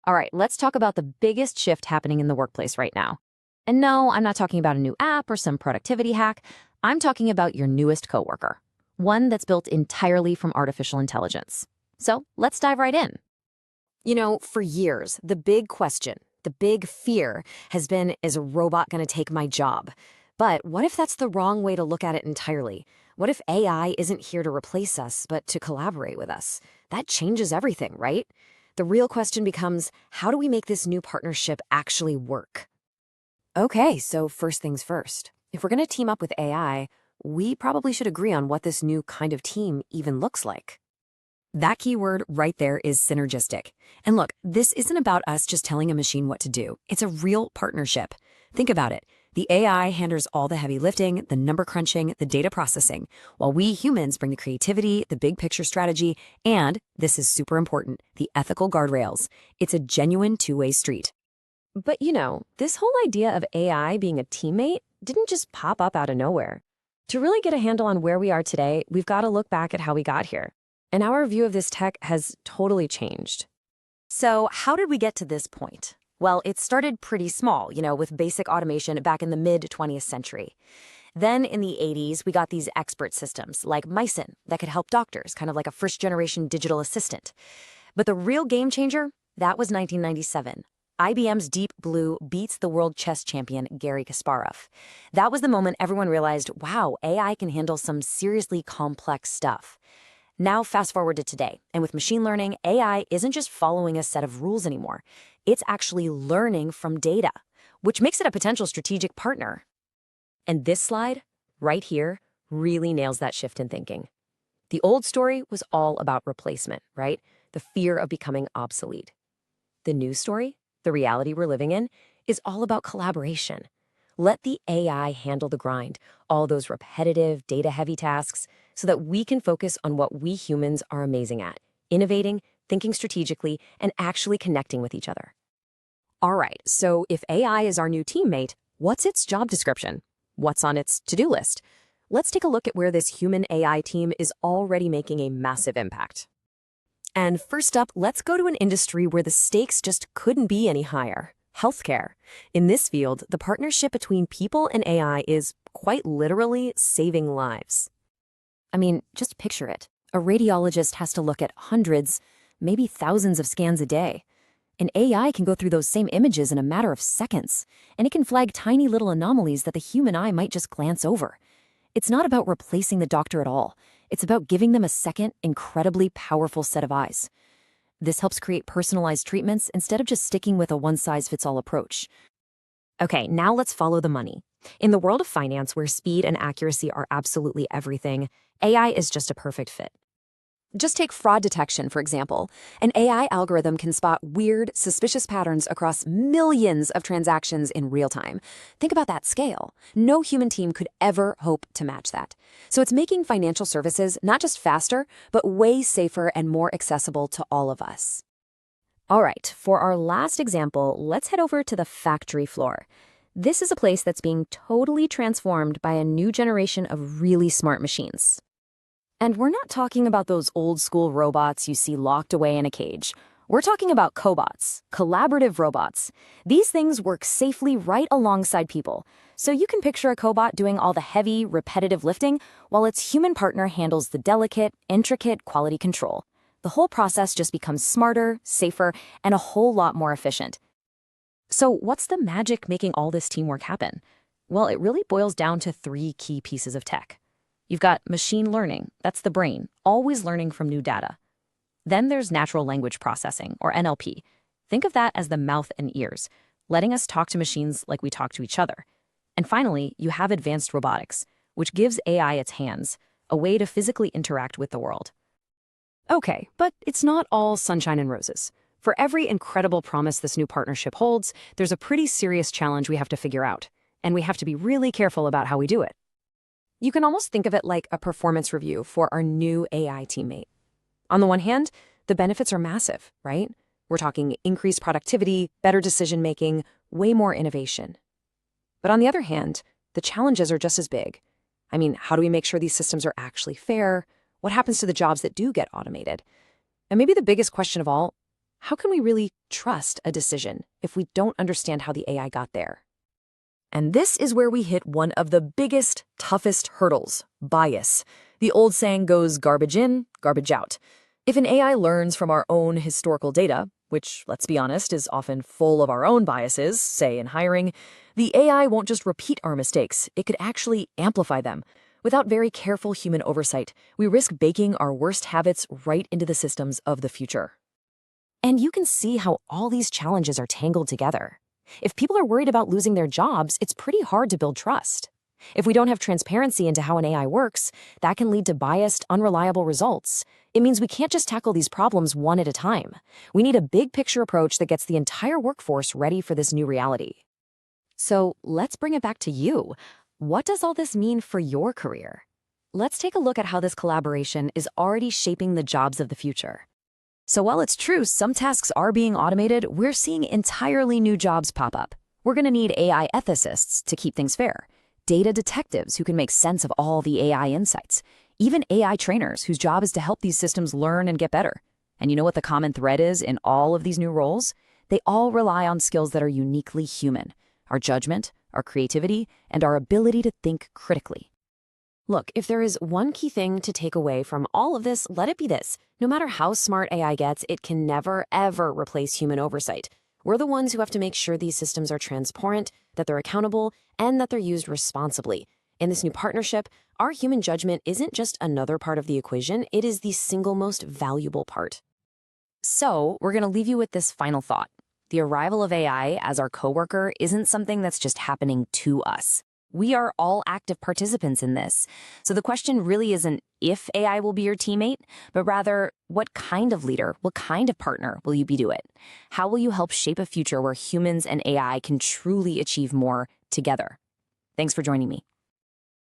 All right, let's talk about the biggest shift happening in the workplace right now. And no, I'm not talking about a new app or some productivity hack. I'm talking about your newest coworker, one that's built entirely from artificial intelligence. So let's dive right in. For years, the big question, the big fear has been, is a robot going to take my job? But what if that's the wrong way to look at it entirely? What if AI isn't here to replace us, but to collaborate with us? That changes everything, right? The real question becomes, how do we make this new partnership actually work? Okay, so first things first. If we're going to team up with AI, we probably should agree on what this new kind of team even looks like. That keyword right there is synergistic. And look, this isn't about us just telling a machine what to do. It's a real partnership. Think about it. The AI handles all the heavy lifting, the number crunching, the data processing, while we humans bring the creativity, the big picture strategy, and, this is super important, the ethical guardrails. It's a genuine two-way street. But this whole idea of AI being a teammate didn't just pop up out of nowhere. To really get a handle on where we are today, we've got to look back at how we got here. And our view of this tech has totally changed. So how did we get to this point? Well, it started pretty small, with basic automation back in the mid-20th century. Then in the 80s, we got these expert systems like Mycin that could help doctors, kind of like a first-generation digital assistant. But the real game changer, that was 1997. IBM's Deep Blue beats the world chess champion Garry Kasparov. That was the moment everyone realized, wow, AI can handle some seriously complex stuff. Now fast forward to today, and with machine learning, AI isn't just following a set of rules anymore. It's actually learning from data, which makes it a potential strategic partner. And this slide, right here, really nails that shift in thinking. The old story was all about replacement, right? The fear of becoming obsolete. The new story, the reality we're living in, is all about collaboration. Let the AI handle the grind, all those repetitive, data-heavy tasks, so that we can focus on what we humans are amazing at, innovating, thinking strategically, and actually connecting with each other. All right, so if AI is our new teammate, what's its job description? What's on its to-do list? Let's take a look at where this human-AI team is already making a massive impact. And first up, let's go to an industry where the stakes just couldn't be any higher. Healthcare. In this field, the partnership between people and AI is quite literally saving lives. I mean, just picture it. A radiologist has to look at hundreds, maybe thousands of scans a day. An AI can go through those same images in a matter of seconds, and it can flag tiny little anomalies that the human eye might just glance over. It's not about replacing the doctor at all. It's about giving them a second, incredibly powerful set of eyes. This helps create personalized treatments instead of just sticking with a one-size-fits-all approach. Okay, now let's follow the money. In the world of finance, where speed and accuracy are absolutely everything, AI is just a perfect fit. Just take fraud detection, for example. An AI algorithm can spot weird, suspicious patterns across millions of transactions in real time. Think about that scale. No human team could ever hope to match that. So it's making financial services not just faster, but way safer and more accessible to all of us. All right, for our last example, let's head over to the factory floor. This is a place that's being totally transformed by a new generation of really smart machines. And we're not talking about those old-school robots you see locked away in a cage. We're talking about cobots, collaborative robots. These things work safely right alongside people. So you can picture a cobot doing all the heavy, repetitive lifting, while its human partner handles the delicate, intricate quality control. The whole process just becomes smarter, safer, and a whole lot more efficient. So what's the magic making all this teamwork happen? Well, it really boils down to three key pieces of tech. You've got machine learning, that's the brain, always learning from new data. Then there's natural language processing, or NLP. Think of that as the mouth and ears, letting us talk to machines like we talk to each other. And finally, you have advanced robotics, which gives AI its hands, a way to physically interact with the world. Okay, but it's not all sunshine and roses. For every incredible promise this new partnership holds, there's a pretty serious challenge we have to figure out, and we have to be really careful about how we do it. You can almost think of it like a performance review for our new AI teammate. On the one hand, the benefits are massive, right? We're talking increased productivity, better decision-making, way more innovation. But on the other hand, the challenges are just as big. I mean, how do we make sure these systems are actually fair? What happens to the jobs that do get automated? And maybe the biggest question of all, how can we really trust a decision if we don't understand how the AI got there? And this is where we hit one of the biggest, toughest hurdles: bias. The old saying goes garbage in, garbage out. If an AI learns from our own historical data, which, let's be honest, is often full of our own biases, say in hiring, the AI won't just repeat our mistakes, it could actually amplify them. Without very careful human oversight, we risk baking our worst habits right into the systems of the future. And you can see how all these challenges are tangled together. If people are worried about losing their jobs, it's pretty hard to build trust. If we don't have transparency into how an AI works, that can lead to biased, unreliable results. It means we can't just tackle these problems one at a time. We need a big picture approach that gets the entire workforce ready for this new reality. So let's bring it back to you. What does all this mean for your career? Let's take a look at how this collaboration is already shaping the jobs of the future. So while it's true some tasks are being automated, we're seeing entirely new jobs pop up. We're going to need AI ethicists to keep things fair, data detectives who can make sense of all the AI insights, even AI trainers whose job is to help these systems learn and get better. And you know what the common thread is in all of these new roles? They all rely on skills that are uniquely human: our judgment, our creativity, and our ability to think critically. Look, if there is one key thing to take away from all of this, let it be this: no matter how smart AI gets, it can never, ever replace human oversight. We're the ones who have to make sure these systems are transparent, that they're accountable, and that they're used responsibly. In this new partnership, our human judgment isn't just another part of the equation, it is the single most valuable part. So, we're going to leave you with this final thought. The arrival of AI as our coworker isn't something that's just happening to us. We are all active participants in this. So the question really isn't if AI will be your teammate, but rather, what kind of leader, what kind of partner will you be to it? How will you help shape a future where humans and AI can truly achieve more together? Thanks for joining me.